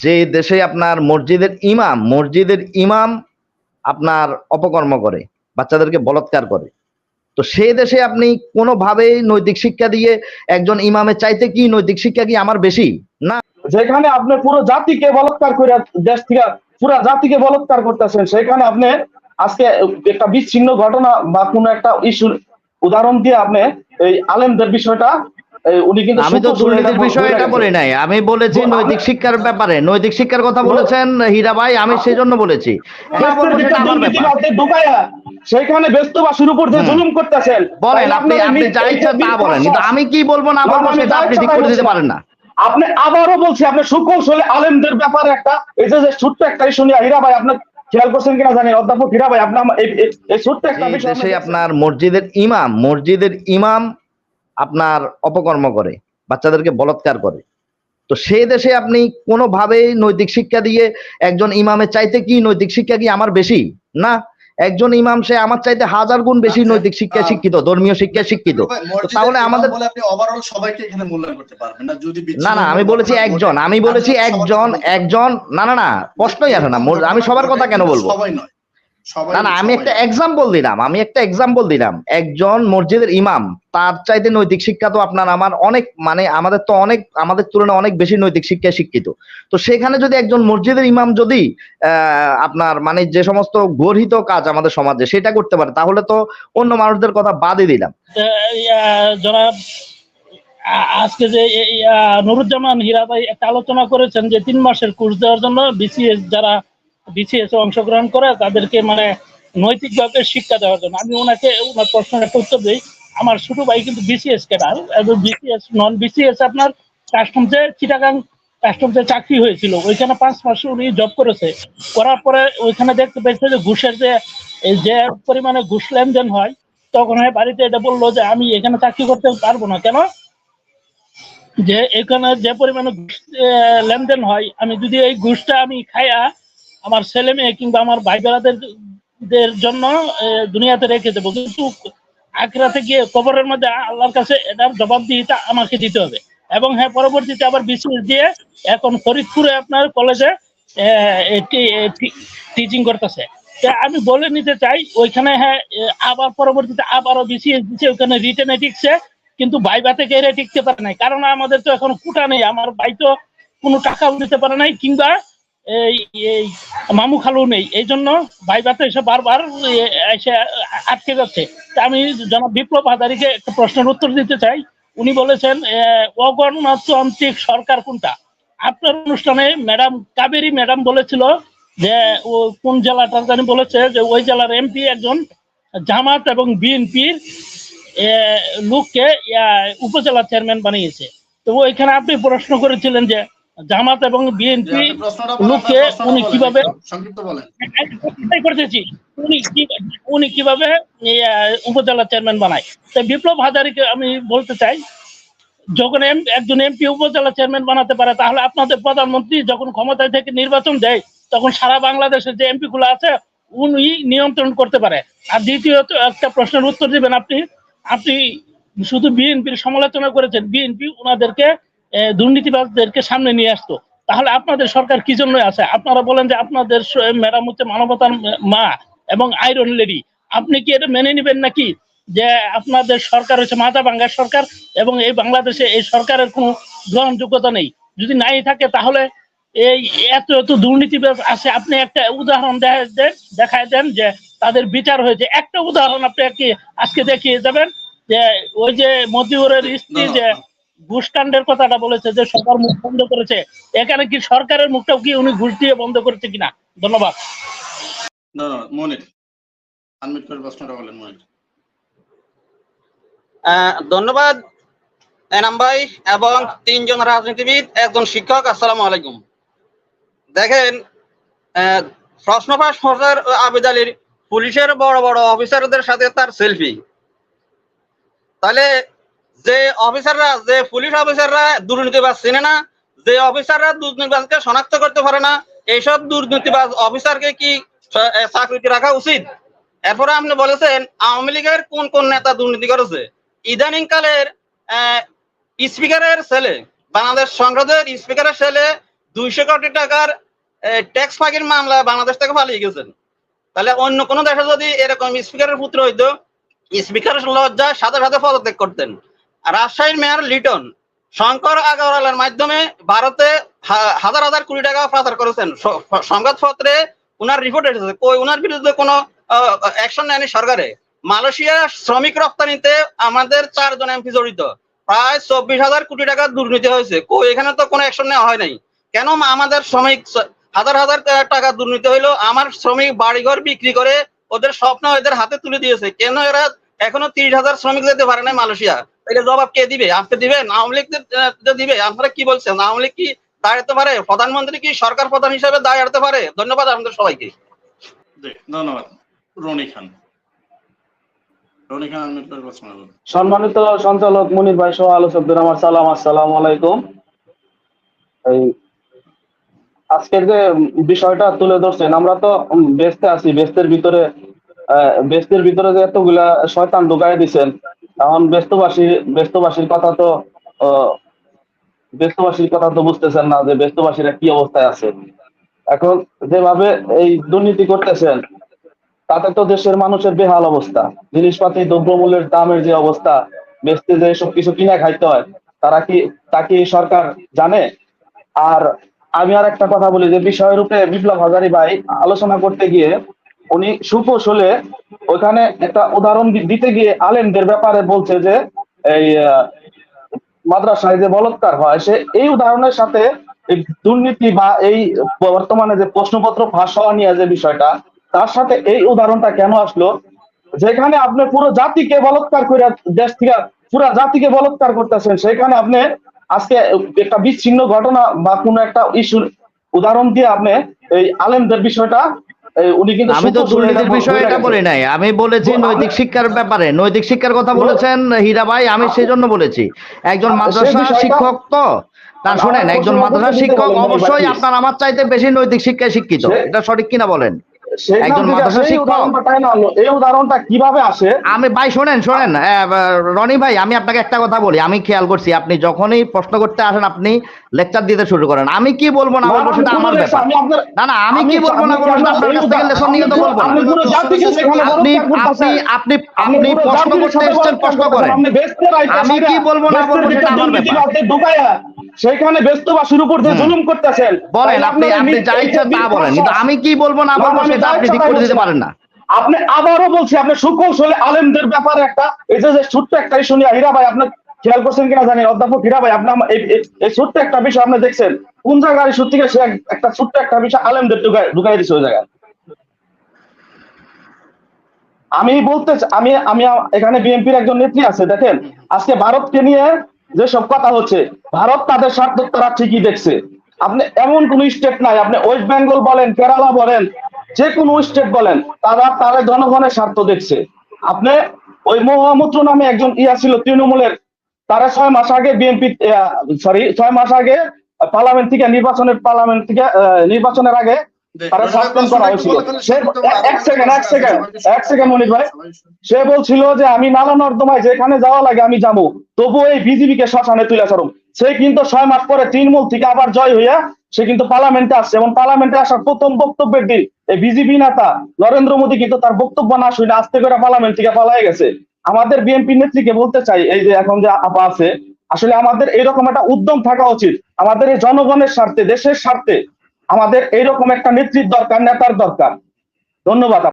যে দেশে আপনার মসজিদের ইমাম আপনার অপকর্ম করে, বাচ্চাদেরকে বলাৎকার করে, তো সেই দেশে আপনি কোনোভাবেই নৈতিক শিক্ষা দিয়ে একজন ইমামের চাইতে কি নৈতিক শিক্ষা কি আমার বেশি না? যেখানে আপনি পুরো জাতিকে বলাৎকার করে দেশ থেকে পুরো জাতিকে বলাৎকার করতেছেন, সেখানে আপনি আজকে একটা বিচ্ছিন্ন ঘটনা বা কোনো একটা ইস্যুর উদাহরণ দিয়ে আপনি এই আলেমদের বিষয়টা উনি কিন্তু আমি তো দুর্নীতির বিষয় এটা বলি নাই, আমি বলেছি নৈতিক শিক্ষার ব্যাপারে, নৈতিক শিক্ষার কথা বলেছেন হীরা ভাই, আমি সেই জন্য বলেছি। সেখানে ব্যস্তবাসীর উপর যে জুলুম করতেছেন, বলেন আপনি যা ইচ্ছা তা বলেন, কিন্তু আমি কি বলবো না বলবো সেটা আপনি ঠিক করে দিতে পারেন না। আপনি আবারও বলছি, আপনি সুকৌশলে আলেমদের ব্যাপারে একটা এই যে ছোট্ট একটা ইস্যু নিয়ে হীরা ভাই আপনার খেয়াল করছেন কিনা জানি, অধ্যাপক হীরা ভাই আপনার এই ছোট্ট একটা বিষয় দেশে আপনার মসজিদের ইমাম আপনার অপকর্ম করে, বাচ্চাদেরকে বলাৎকার করে, তো সেই দেশে আপনি কোনোভাবেই নৈতিক শিক্ষা দিয়ে একজন ইমামের চাইতে কি নৈতিক শিক্ষা কি আমার বেশি না? একজন ইমাম সে আমার চাইতে 1000 গুণ বেশি নৈতিক শিক্ষায় শিক্ষিত, ধর্মীয় শিক্ষায় শিক্ষিত। তাহলে আমাদের আপনি ওভারঅল সবাইকে এখানে মূল্যায়ন করতে পারবেন না। যদি না আমি বলেছি একজন না প্রশ্নই আসে না, আমি সবার কথা কেন বলবো? সবাই নয়, না আমি একটা এক্সাম্পল দিলাম, একজন মসজিদের ইমাম, তার চাইতে নৈতিক শিক্ষা তো আপনার আমার অনেক, মানে আমাদের তুলনায় অনেক বেশি নৈতিক শিক্ষায় শিক্ষিত। তো সেখানে যদি একজন মসজিদের ইমাম যদি আপনার মানে যে সমস্ত গর্হিত কাজ আমাদের সমাজে সেটা করতে পারে, তাহলে তো অন্য মানুষদের কথা বাদই দিলাম। জনাব আজকে যে নুরুজ্জামান হীরা ভাই একটা আলোচনা করেছেন যে 3 মাসের কোর্স দেওয়ার জন্য যারা বিসিএস অংশগ্রহণ করে তাদেরকে মানে নৈতিকভাবে শিক্ষা দেওয়ার জন্য, আমি ওনার প্রশ্নের একটা উত্তর দিই। আমার ছোট ভাই কিন্তু বিসিএস ক্যাডার, বিসিএস নন বিসিএস আপনার কাস্টমসে চিটাগাং কাস্টমসে চাকরি হয়েছিল, ওইখানে 5 মাস উনি জব করার পরে ওইখানে দেখতে পেয়েছে যে ঘুষের যে পরিমাণে ঘুষ লেনদেন হয়, তখন বাড়িতে এটা বললো যে আমি এখানে চাকরি করতে পারবো না। কেন? যে এখানে যে পরিমাণে লেনদেন হয়, আমি যদি এই ঘুষটা আমি খাইয়া আমার ছেলে মেয়ে কিংবা আমার ভাই বেড়াদের জন্য দুনিয়াতে রেখে দেবো, কিন্তু আখিরাতে গিয়ে কবরের মধ্যে আল্লাহর কাছে এটার জবাবদিহিতা আমাকে দিতে হবে। এবং হ্যাঁ, পরবর্তীতে আবার বিসিএস দিয়ে এখন ফরিদপুরে আপনার কলেজে টিচিং করতেছে। আমি বলে নিতে চাই ওইখানে হ্যাঁ আবার পরবর্তীতে আবারও বিসিএস দিচ্ছে, ওইখানে রিটেন টিকছে, কিন্তু ভাইবা থেকে এরা টিকতে পারে নাই, কারণ আমাদের তো এখন কুটা নেই, আমার ভাই তো কোনো টাকাও দিতে পারে নাই, কিংবা এই মামু খালু নেই, এই জন্য ভাইবাতে এসে বারবার এসে আটকে যাচ্ছে। আমি জনাব বিপ্লব হাজারীকে একটা প্রশ্নের উত্তর দিতে চাই। উনি বলেছেন অগণতান্ত্রিক সরকার কোনটা? আপনার অনুষ্ঠানে ম্যাডাম কাবেরী ম্যাডাম বলেছিল যে ও কোন জেলাটার জানি বলেছে যে ওই জেলার এমপি একজন জামাত এবং বিএনপির লোককে উপজেলা চেয়ারম্যান বানিয়েছে। তো ওইখানে আপনি প্রশ্ন করেছিলেন যে জামাত এবং বিএনপি লোককে উনি কিভাবে করতেছি, উনি কিভাবে উপজেলা চেয়ারম্যান বানায়। তো বিপ্লব হাজারীকে আমি বলতে চাই, যখন একজন এমপি উপজেলা চেয়ারম্যান বানাতে পারে, তাহলে আপনাদের প্রধানমন্ত্রী যখন ক্ষমতায় থেকে নির্বাচন দেয় তখন সারা বাংলাদেশের যে এমপি গুলো আছে উনি নিয়ন্ত্রণ করতে পারে। আর দ্বিতীয়ত একটা প্রশ্নের উত্তর দিবেন, আপনি শুধু বিএনপির সমালোচনা করেছেন, বিএনপি ওনাদেরকে দুর্নীতিবাজদেরকে সামনে নিয়ে আসতো, তাহলে আপনাদের সরকার কি জন্য আছে? আপনারা বলেন যে আপনাদের ম্যাডাম হচ্ছে মানবতার মা এবং আয়রন লেডি, আপনি কি এটা মেনে নেবেন নাকি যে আপনাদের সরকার হচ্ছে মাথা ভাঙ্গার সরকার এবং এই বাংলাদেশে এই সরকারের কোনো গ্রহণযোগ্যতা নেই? যদি নাই থাকে তাহলে এই এত দুর্নীতিবাজ আছে, আপনি একটা উদাহরণ দেখায় দেন যে তাদের বিচার হয়েছে, একটা উদাহরণ আপনি আজকে দেখিয়ে যাবেন যে ওই যে মতিউরের স্ত্রী যে ঘুষকাণ্ডের কথাটা বলেছে যে সবার মুখ বন্ধ করেছে, এখানে কি সরকারের মুখটাও কি উনি ঘুষ দিয়ে বন্ধ করেছে কিনা? ধন্যবাদ। ধন্যবাদ এনাম ভাই এবং 3 জন রাজনীতিবিদ, একজন শিক্ষক। আসসালামু আলাইকুম। দেখেন, প্রশ্ন ফাঁস ফজর আবিদ আলীর পুলিশের বড় বড় অফিসারদের সাথে তার সেলফি, তাহলে যে পুলিশ অফিসাররা দুর্নীতিবাজ চিনে না, যে অফিসাররা দুর্নীতিবাজকে শনাক্ত করতে পারে না, এইসব দুর্নীতিবাজ অফিসারকে কি চাকরিতে রাখা উচিত? এরপরে আপনি বলেছেন আওয়ামী লীগের কোন কোন নেতা দুর্নীতি করেছে। ইদানিং কালের স্পিকারের ছেলে, বাংলাদেশ সংসদের স্পিকারের ছেলে 200 কোটি টাকার ট্যাক্স ফাঁকির মামলা বাংলাদেশ থেকে পালিয়ে গেছেন। তাহলে অন্য কোনো দেশে যদি এরকম স্পিকারের পুত্র হইতো, স্পিকারের লজ্জায় সাথে সাথে পদত্যাগ করতেন। রাজশাহীর মেয়র লিটন শঙ্কর আগরওয়ালের মাধ্যমে ভারতে হাজার হাজার কোটি টাকা পাচার করেছেন। সংবাদপত্রে উনার রিপোর্ট এসেছে, কই উনার বিরুদ্ধে কোনো অ্যাকশন নেয়নি সরকারে। মালয়েশিয়া শ্রমিক রপ্তানিতে আমাদের 4 জন এমপি জড়িত, প্রায় 24,000 কোটি টাকা দুর্নীতি হয়েছে, কই এখানে তো কোনো অ্যাকশন নেওয়া হয় নাই। কেন আমাদের শ্রমিক হাজার হাজার টাকা দুর্নীতি হইলো, আমার শ্রমিক বাড়িঘর বিক্রি করে ওদের স্বপ্ন এদের হাতে তুলে দিয়েছে, কেন এরা এখনো 30,000 শ্রমিক যেতে পারে না মালয়েশিয়া? এটা জবাব কে দিবে? আপনি দিবেন? আওয়ামী লীগ দিবে? আপনারা কি বলছেন? আওয়ামী লীগ কি দাঁড়াতে পারে? প্রধানমন্ত্রী কি সরকার প্রধান হিসেবে দাঁড়াতে পারে? ধন্যবাদ আপনাদের সবাইকে। ধন্যবাদ। রনি খান, সম্মানিত সঞ্চালক মনির ভাই সহ আলোচকদের আমার সালাম, আসসালামু আলাইকুম। এই আজকের যে বিষয়টা তুলে ধরছেন, আমরা তো ব্যস্তে আছি, ব্যস্তের ভিতরে যে এতগুলা শয়তান ঢুকাই দিচ্ছেন, এখন ব্যস্তবাসীর কথা তো বুঝতেছেন না যে ব্যস্তবাসীরা কি অবস্থায় আছে। এখন যেভাবে এই দুর্নীতি করতেছেন তাতে তো দেশের মানুষের বেহাল অবস্থা। জিনিসপাতি দ্রব্যমূল্যের দামের যে অবস্থা, বেচতে যে সব কিছু কিনা খাইতে হয়, তা কি সরকার জানে? আর আমি আর একটা কথা বলি, যে বিষয়ের উপরে বিপ্লব হাজারী ভাই আলোচনা করতে গিয়ে উনি সুকৌশলে ওইখানে একটা উদাহরণ দিতে গিয়ে আলেমদের ব্যাপারে বলছে যে এই মাদ্রাসায় যে বলাৎকার হয়, সে এই উদাহরণের সাথে এই দুর্নীতি বা এই বর্তমানে যে প্রশ্নপত্র ফাঁস হওয়া নিয়ে যে বিষয়টা, তার সাথে এই উদাহরণটা কেন আসলো? যেখানে আপনি পুরো জাতিকে বলাৎকার করে দেশ থেকে পুরো জাতিকে বলাৎকার করতেছেন, সেখানে আপনি আজকে একটা বিচ্ছিন্ন ঘটনা বা কোনো একটা ইস্যুর উদাহরণ দিয়ে আপনি এই আলেমদের বিষয়টা উনি কিন্তু আমি তো দুর্নীতির বিষয় এটা বলি নাই, আমি বলেছি নৈতিক শিক্ষার ব্যাপারে, নৈতিক শিক্ষার কথা বলেছেন হীরা ভাই, আমি সেই জন্য বলেছি একজন মাদ্রাসা শিক্ষক তো তার শুনেন, একজন মাদ্রাসা শিক্ষক অবশ্যই আপনার আমার চাইতে বেশি নৈতিক শিক্ষায় শিক্ষিত, এটা সঠিক কিনা বলেন? একজন মাদ্রাসা শিক্ষক, এই উদাহরণটা কিভাবে আসে? আমি ভাই শোনেন রনি ভাই, আমি আপনাকে একটা কথা বলি, আমি খেয়াল করছি আপনি যখনই প্রশ্ন করতে আসেন আপনি লেকচার দিতে শুরু করেন। আমি কি বলবো না বলবো সেটা আমার ব্যাপার। না আমি কি বলবো না বলবো সেটা আপনার কাছ থেকে লেসন নিয়ে তো বলবো না। আপনি প্রশ্ন করতে এসেছেন, প্রশ্ন করেন। আমি কি বলবো না বলবো সেটা আমার ব্যাপার। সেখানে ব্যস্তবাসীর উপর যে জুলুম করতেছেন, বলেন আপনি যা ইচ্ছা তা বলেন, কিন্তু আমি কি বলবো না বলবো সেটা আপনি ঠিক করে দিতে পারেন না। আপনি আবারও বলছি, আপনি সুকৌশলে আলেমদের ব্যাপারে একটা এই যে ছোট্ট একটা ইস্যু নিয়ে হীরা ভাই, আপনার খেয়াল করছেন কিনা জানি, অধ্যাপক হীরা ভাই, আপনার এই ছোট্ট একটা বিষয় আপনি দেখছেন কোন জায়গায় ইস্যু থেকে সে একটা ছোট্ট একটা বিষয় আলেমদের ঢুকাই দিচ্ছে ওই জায়গায়। আমি এখানে বিএনপির একজন নেত্রী আছে, দেখেন আজকে ভারতকে নিয়ে যে সব কথা হচ্ছে, ভারত তাদের স্বার্থ তারা ঠিকই দেখছে। আপনি এমন কোন স্টেট নাই, আপনি ওয়েস্ট বেঙ্গল বলেন, কেরালা বলেন, যে কোনো স্টেট বলেন, তারা জনগণের স্বার্থ দেখছে। আপনি ওই মহামূত্র নামে একজন ছিল তৃণমূলের, তারা 6 মাস আগে 6 মাস আগে নির্বাচনের আগে তারা সাসপেন্ড করা হয়েছিল। এক সেকেন্ড মনির ভাই, সে বলছিল যে আমি নালা নর্দমায় যেখানে যাওয়া লাগে আমি যাবো, তবু এই বিজেপি কে শ্মশানে তুলে ছাড়ুম। সে কিন্তু 6 মাস পরে তৃণমূল থেকে আবার জয় হইয়া সে কিন্তু পার্লামেন্টে আসছে, এবং পার্লামেন্টে আসার প্রথম বক্তব্যের দিন এই বিজেপি নেতা নরেন্দ্র মোদী কিন্তু তার বক্তব্য না শুনে আস্তে করে পার্লামেন্ট থেকে পালাই গেছে। আমাদের বিএনপি নেত্রীকে বলতে চাই, এই যে এখন যে আপা আছে, আসলে আমাদের এইরকম একটা উদ্যম থাকা উচিত, আমাদের এই জনগণের স্বার্থে, দেশের স্বার্থে আমাদের এইরকম একটা নেত্রীর দরকার, নেতার দরকার। ধন্যবাদ।